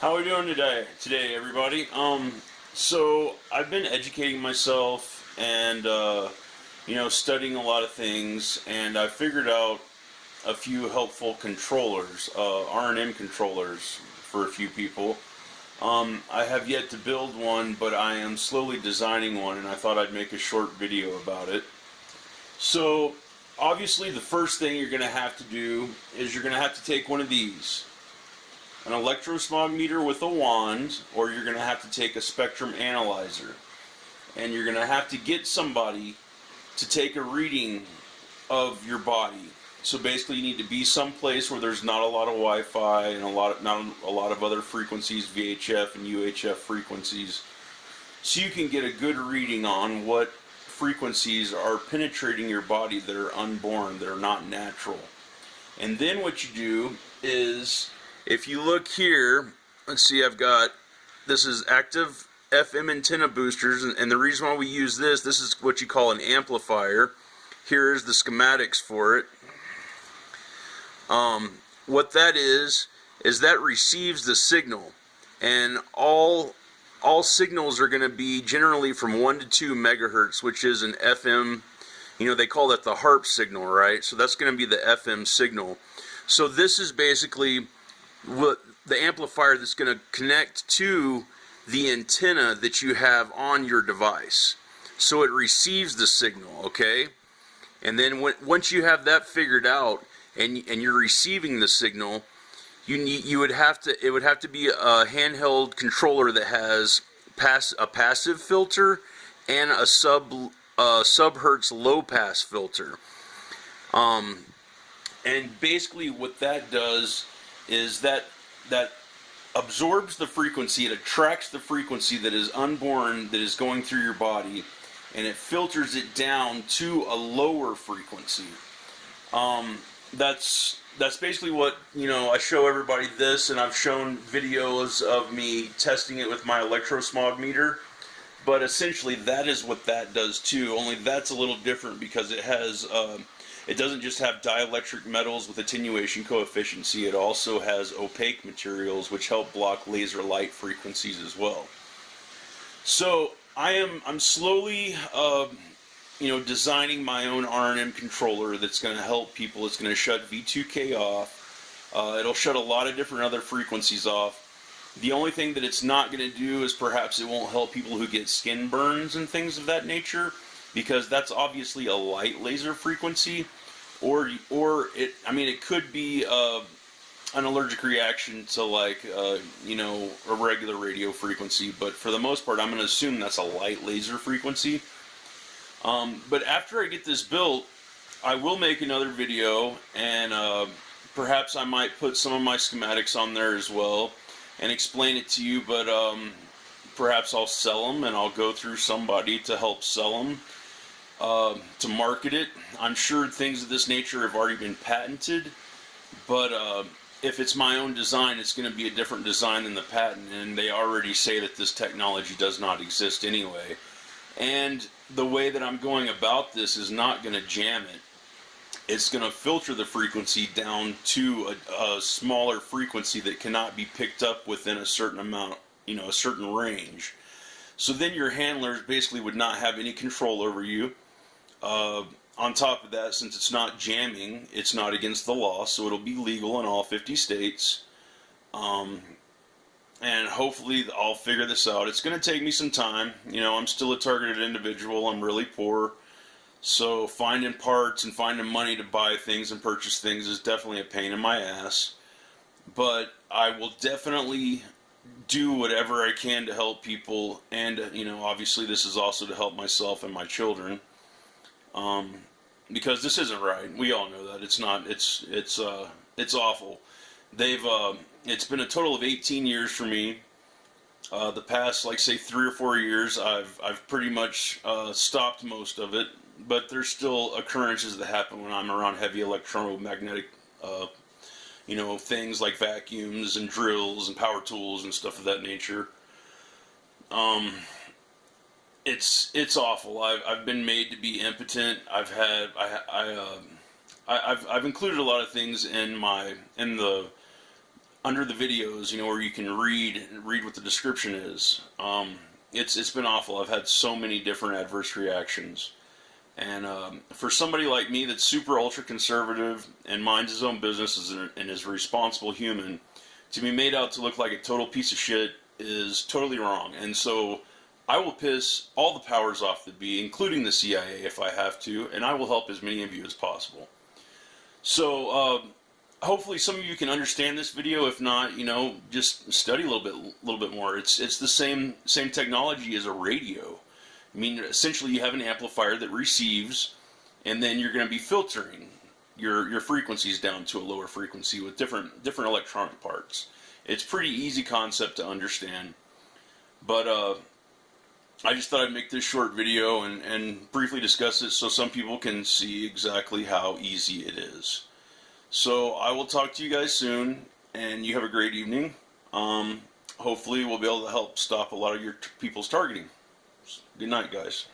How are we doing today, everybody? So I've been educating myself and studying a lot of things, and I figured out a few helpful controllers, RNM controllers for a few people. I have yet to build one, but I am slowly designing one, and I thought I'd make a short video about it. So obviously, the first thing you're going to have to do is you're going to have to take one of these. An electrosmog with a wand, or you're going to have to take a spectrum analyzer. And you're going to have to get somebody to take a reading of your body. So basically you need to be someplace where there's not a lot of Wi-Fi and not a lot of other frequencies, VHF and UHF frequencies. So you can get a good reading on what frequencies are penetrating your body that are unborn, that are not natural. And then what you do is, if you look here, let's see, this is active FM antenna boosters, and the reason why we use this is what you call an amplifier. Here's the schematics for it. What that is that receives the signal, and all signals are going to be generally from 1 to 2 megahertz, which is an FM, they call that the HARP signal, right? So that's going to be the FM signal. So this is basically what the amplifier that's going to connect to the antenna that you have on your device. So it receives the signal, okay? And then once you have that figured out and you're receiving the signal, it would have to be a handheld controller that has a passive filter and a sub-hertz low pass filter. And basically what that does is that absorbs the frequency, it attracts the frequency that is unborn, that is going through your body, and it filters it down to a lower frequency. That's basically what, I show everybody this, and I've shown videos of me testing it with my electrosmog meter, but essentially that is what that does too, only that's a little different because it has it doesn't just have dielectric metals with attenuation coefficient. It also has opaque materials which help block laser light frequencies as well. So I'm slowly designing my own RNM controller that's going to help people. It's going to shut V2K off. It'll shut a lot of different other frequencies off. The only thing that it's not going to do is perhaps it won't help people who get skin burns and things of that nature, because that's obviously a light laser frequency, or it could be an allergic reaction to a regular radio frequency, but for the most part I'm going to assume that's a light laser frequency. But after I get this built, I will make another video, and perhaps I might put some of my schematics on there as well and explain it to you, but perhaps I'll sell them, and I'll go through somebody to help sell them. To market it. I'm sure things of this nature have already been patented, but if it's my own design, it's going to be a different design than the patent, and they already say that this technology does not exist anyway. And the way that I'm going about this is not going to jam it. It's going to filter the frequency down to a smaller frequency that cannot be picked up within a certain amount, a certain range. So then your handlers basically would not have any control over you. On top of that, since it's not jamming, it's not against the law, so it'll be legal in all 50 states. And hopefully I'll figure this out. It's going to take me some time. I'm still a targeted individual. I'm really poor. So finding parts and finding money to buy things and purchase things is definitely a pain in my ass. But I will definitely do whatever I can to help people, and obviously this is also to help myself and my children, because this isn't right. We all know that it's not. It's awful. It's been a total of 18 years for me. The past, say 3 or 4 years, I've pretty much stopped most of it, but there's still occurrences that happen when I'm around heavy electromagnetic things like vacuums and drills and power tools and stuff of that nature. It's awful. I've been made to be impotent. I've included a lot of things in the under the videos, where you can read what the description is. It's been awful. I've had so many different adverse reactions. And for somebody like me that's super ultra conservative and minds his own business and is a responsible human, to be made out to look like a total piece of shit is totally wrong. And so I will piss all the powers off that be, including the CIA if I have to, and I will help as many of you as possible. So hopefully some of you can understand this video. If not, just study a little bit more. It's the same technology as a radio. I mean, essentially you have an amplifier that receives, and then you're going to be filtering your frequencies down to a lower frequency with different electronic parts. It's pretty easy concept to understand, but I just thought I'd make this short video and briefly discuss it so some people can see exactly how easy it is. So I will talk to you guys soon, and you have a great evening. Hopefully we'll be able to help stop a lot of your people's targeting. Good night, guys.